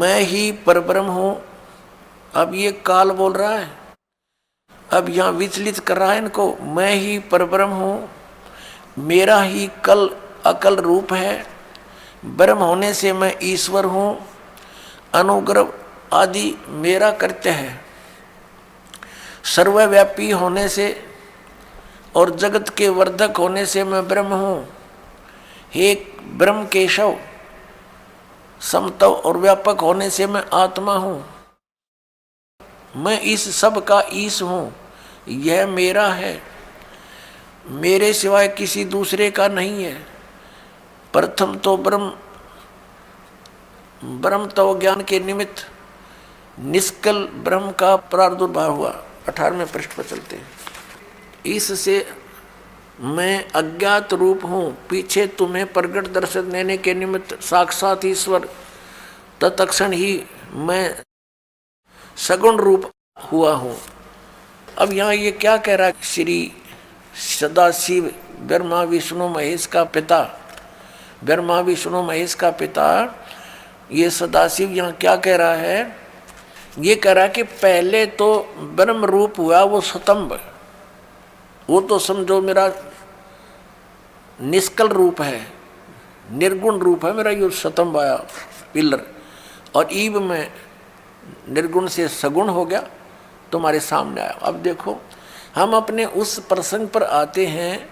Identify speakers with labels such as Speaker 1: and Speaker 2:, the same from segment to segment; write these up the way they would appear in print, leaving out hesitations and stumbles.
Speaker 1: मैं ही परब्रह्म हूं। अब ये काल बोल रहा है, अब यहां विचलित कर रहा है इनको। मैं ही परब्रह्म हूं, मेरा ही कल अकल रूप है, ब्रह्म होने से मैं ईश्वर हूं, अनुग्रह आदि मेरा कृत्य है। सर्वव्यापी होने से और जगत के वर्धक होने से मैं ब्रह्म हूं। हे ब्रह्म केशव, समतव और व्यापक होने से मैं आत्मा हूं। मैं इस सब का ईश हूं, यह मेरा है, मेरे सिवाय किसी दूसरे का नहीं है। प्रथम तो ब्रह्म तो ज्ञान के निमित्त निष्कल ब्रह्म का प्रादुर्भाव हुआ। 18वें पृष्ठ पर चलते हैं। इससे मैं अज्ञात रूप हूं, पीछे तुम्हें प्रगट दर्शन देने के निमित्त साक्षात ईश्वर, तत्क्षण ही मैं सगुण रूप हुआ हूं। अब यहाँ ये क्या कह रहा है? श्री सदाशिव ब्रह्मा विष्णु महेश का पिता, ब्रह्मा विष्णु महेश का पिता ये सदाशिव यहाँ क्या कह रहा है? ये कह रहा है कि पहले तो ब्रह्म रूप हुआ वो स्तंभ, वो तो समझो मेरा निष्कल रूप है, निर्गुण रूप है मेरा, ये स्तंभ आया पिलर, और ईब में निर्गुण से सगुण हो गया, तुम्हारे सामने आया। अब देखो हम अपने उस प्रसंग पर आते हैं।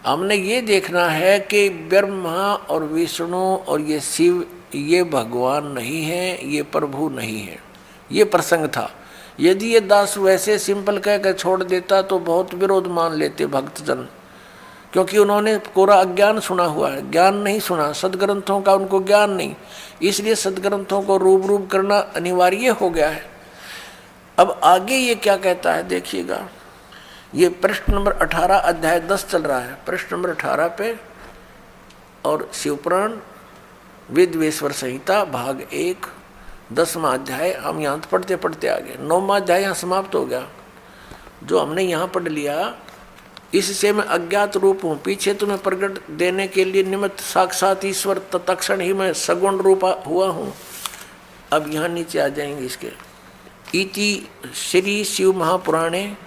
Speaker 1: हमने ये देखना है कि ब्रह्मा और विष्णु और ये शिव ये भगवान नहीं है, ये प्रभु नहीं है। ये प्रसंग था। यदि ये दास वैसे सिंपल कहकर छोड़ देता तो बहुत विरोध मान लेते भक्तजन, क्योंकि उन्होंने कोरा अज्ञान सुना हुआ है, ज्ञान नहीं सुना, सदग्रंथों का उनको ज्ञान नहीं, इसलिए सदग्रंथों को रूप करना अनिवार्य हो गया है। अब आगे ये क्या कहता है देखिएगा। ये पृष्ठ नंबर 18 अध्याय 10 चल रहा है, पृष्ठ नंबर 18 पे, और शिवपुराण वेदवेश्वर संहिता भाग 1 10वां अध्याय। हम यहाँ पढ़ते पढ़ते आगे 9वां अध्याय यहाँ समाप्त हो गया। जो हमने यहाँ पढ़ लिया, इससे मैं अज्ञात रूप हूँ, पीछे तुम्हें प्रगट देने के लिए निमित्त साक्षात ईश्वर, तत्क्षण ही मैं सगुण रूप हुआ हूँ। अब यहाँ नीचे आ जाएंगे इसके। इति श्री शिव महापुराणे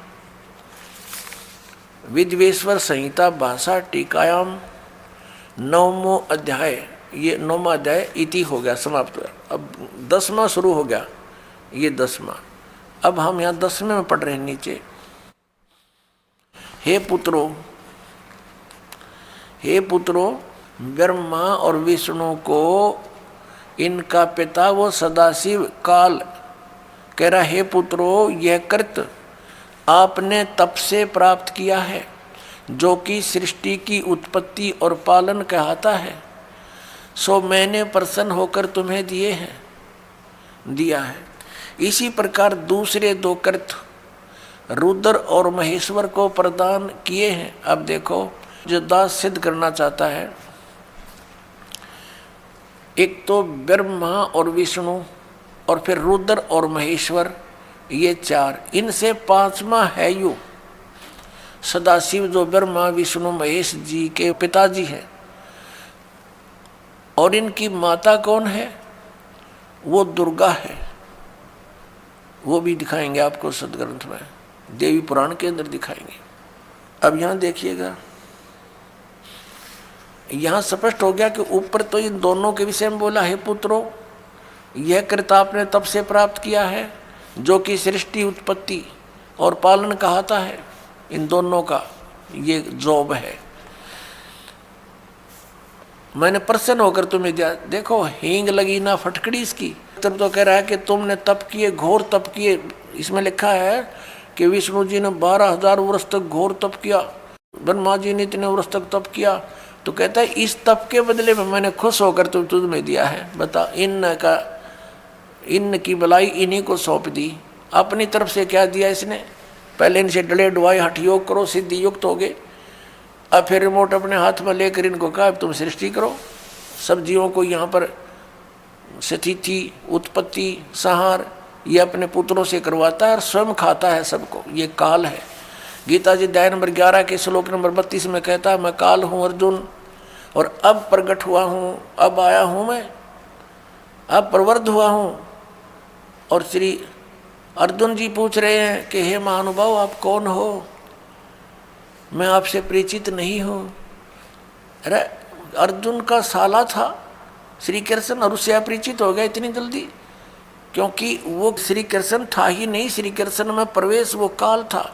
Speaker 1: विद्वेश्वर संहिता भाषा टीकायाम 9वां अध्याय, ये 9वां अध्याय इति हो गया, समाप्त हुआ। अब 10वां शुरू हो गया, ये 10वां। अब हम यहाँ 10वें में पढ़ रहे हैं नीचे। हे पुत्रों, ब्रह्मा और विष्णु को इनका पिता वो सदाशिव काल कह रहा, हे पुत्रों, यह कृत आपने तप से प्राप्त किया है, जो कि सृष्टि की उत्पत्ति और पालन कहता है, सो मैंने प्रसन्न होकर तुम्हें दिया है। इसी प्रकार दूसरे दो कृत रुद्र और महेश्वर को प्रदान किए हैं। अब देखो, जो दास सिद्ध करना चाहता है, एक तो ब्रह्मा और विष्णु और फिर रुद्र और महेश्वर, ये 4, इनसे 5वां है यू सदाशिव, जो ब्रह्मा विष्णु महेश जी के पिताजी हैं। और इनकी माता कौन है? वो दुर्गा है। वो भी दिखाएंगे आपको सदग्रंथ में, देवी पुराण के अंदर दिखाएंगे। अब यहाँ देखिएगा, यहाँ स्पष्ट हो गया कि ऊपर तो इन दोनों के विषय में बोला, हे पुत्रों, यह कृत आपने तब से प्राप्त किया है, जो कि सृष्टि उत्पत्ति और पालन कहता है। इन दोनों का ये जॉब है। मैंने प्रसन्न होकर तुम्हें दिया। देखो, हींग लगी ना फटकड़ी इसकी। तब तो कह रहा है कि तुमने तप किए, घोर तप किए। इसमें लिखा है कि विष्णु जी ने 12,000 वर्ष तक घोर तप किया, ब्रह्मा जी ने इतने वर्ष तक तप किया। तो कहता है इस तप के बदले में मैंने खुश होकर तुम्हें दिया है। बता, इन की भलाई इन्हीं को सौंप दी। अपनी तरफ से क्या दिया इसने? पहले इनसे डले डुआई हठ योग करो, सिद्धि युक्त हो गए। अब फिर रिमोट अपने हाथ में लेकर इनको कहा तुम सृष्टि करो। सब जीवों को यहाँ पर स्थिति, उत्पत्ति, संहार ये अपने पुत्रों से करवाता है और स्वयं खाता है सबको। ये काल है। गीता जी अध्याय नंबर 11 के श्लोक नंबर 32 में कहता है, मैं काल हूँ अर्जुन, और अब प्रकट हुआ हूँ, अब आया हूँ मैं। अब प्रवृत्त हुआ हूँ। और श्री अर्जुन जी पूछ रहे हैं कि हे महानुभाव आप कौन हो, मैं आपसे परिचित नहीं हूँ। अरे अर्जुन का साला था श्री कृष्ण और उससे अपरिचित हो गया इतनी जल्दी, क्योंकि वो श्री कृष्ण था ही नहीं, श्री कृष्ण में प्रवेश वो काल था।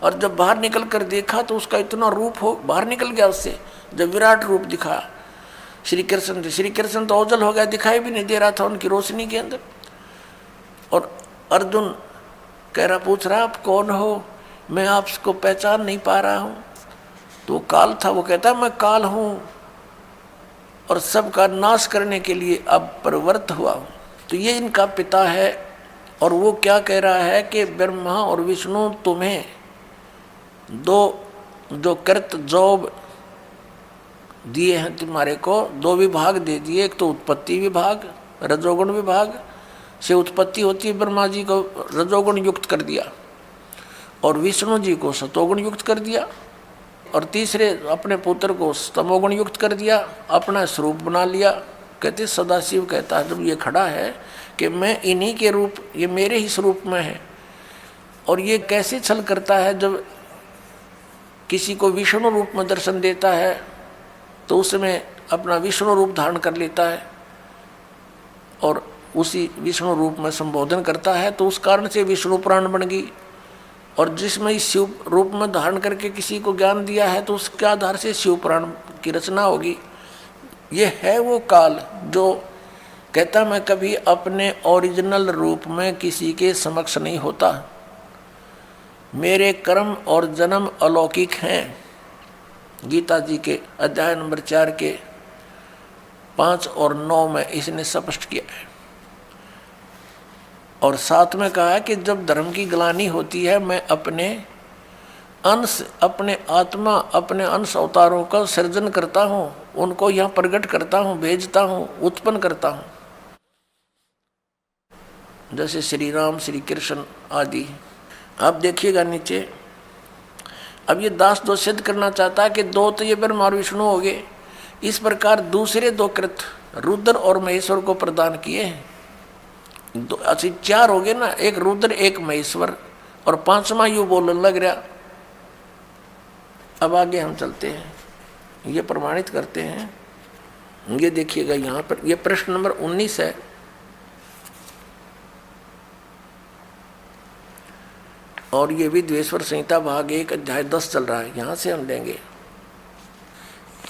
Speaker 1: और जब बाहर निकल कर देखा तो उसका इतना रूप हो बाहर निकल गया उससे, जब विराट रूप दिखाया श्री कृष्ण तो ओझल हो गया, दिखाई भी नहीं दे रहा था उनकी रोशनी के अंदर। और अर्जुन कह रहा पूछ रहा आप कौन हो, मैं आपको पहचान नहीं पा रहा हूँ। तो काल था, वो कहता मैं काल हूँ और सबका नाश करने के लिए अब प्रवृत्त हुआ हूँ। तो ये इनका पिता है। और वो क्या कह रहा है कि ब्रह्मा और विष्णु तुम्हें दो जो कृत जॉब दिए हैं, तुम्हारे को दो विभाग दे दिए। एक तो उत्पत्ति विभाग, रजोगुण विभाग से उत्पत्ति होती है, ब्रह्मा जी को रजोगुण युक्त कर दिया और विष्णु जी को सतोगुण युक्त कर दिया, और तीसरे अपने पुत्र को तमोगुण युक्त कर दिया, अपना स्वरूप बना लिया। कहते सदाशिव कहता है जब ये खड़ा है कि मैं इन्हीं के रूप, ये मेरे ही स्वरूप में है। और ये कैसे छल करता है, जब किसी को विष्णु रूप में दर्शन देता है तो उसमें अपना विष्णु रूप धारण कर लेता है और उसी विष्णु रूप में संबोधन करता है, तो उस कारण से विष्णु पुराण बन गई। और जिसमें इस शिव रूप में धारण करके किसी को ज्ञान दिया है तो उसके आधार से शिव पुराण की रचना होगी। ये है वो काल जो कहता मैं कभी अपने ओरिजिनल रूप में किसी के समक्ष नहीं होता, मेरे कर्म और जन्म अलौकिक हैं। गीता जी के अध्याय नंबर 4 के 5 और 9 में इसने स्पष्ट किया है। और साथ में कहा है कि जब धर्म की ग्लानि होती है मैं अपने अंश, अपने आत्मा, अपने अंश अवतारों का सृजन करता हूँ, उनको यहाँ प्रकट करता हूँ, भेजता हूँ, उत्पन्न करता हूँ। जैसे श्री राम, श्री कृष्ण आदि। अब देखिएगा नीचे, अब ये दास दो सिद्ध करना चाहता है कि दो तो ये ब्रह्मा और विष्णु हो गए, इस प्रकार दूसरे दो कृत रुद्र और महेश्वर को प्रदान किए हैं। दो अच्छी 4 हो गए ना, एक रुद्र एक महेश्वर, और 5वां यू बोलने लग रहा। अब आगे हम चलते हैं, ये प्रमाणित करते हैं। ये देखिएगा यहाँ पर, ये प्रश्न नंबर 19 है। और ये विद्वेश्वर संहिता भाग 1 अध्याय 10 चल रहा है, यहाँ से हम लेंगे।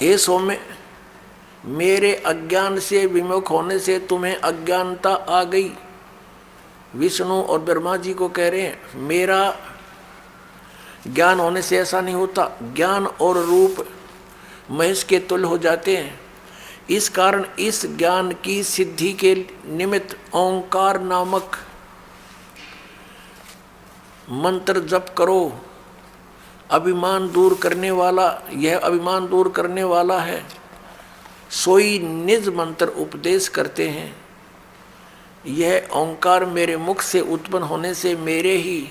Speaker 1: हे सौम्य, मेरे अज्ञान से विमुख होने से तुम्हें अज्ञानता आ गई। विष्णु और ब्रह्मा जी को कह रहे हैं मेरा ज्ञान होने से ऐसा नहीं होता, ज्ञान और रूप महेश के तुल्य हो जाते हैं। इस कारण इस ज्ञान की सिद्धि के निमित्त ओंकार नामक मंत्र जप करो। अभिमान दूर करने वाला, यह अभिमान दूर करने वाला है। सोई निज मंत्र उपदेश करते हैं। यह ओंकार मेरे मुख से उत्पन्न होने से मेरे ही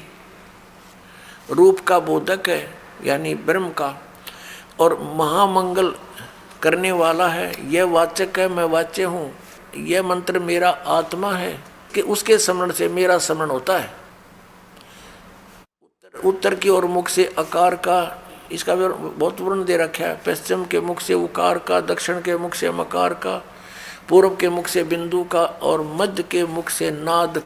Speaker 1: रूप का बोधक है, यानी ब्रह्म का, और महामंगल करने वाला है। यह वाचक है, मैं वाच्य हूँ। यह मंत्र मेरा आत्मा है कि उसके स्मरण से मेरा स्मरण होता है। उत्तर की ओर मुख से आकार का, इसका बहुत वर्ण दे रखा है। पश्चिम के मुख से उकार का, दक्षिण के मुख से मकार का, पूर्व के मुख से बिंदु का, और मध्य के मुख से नाद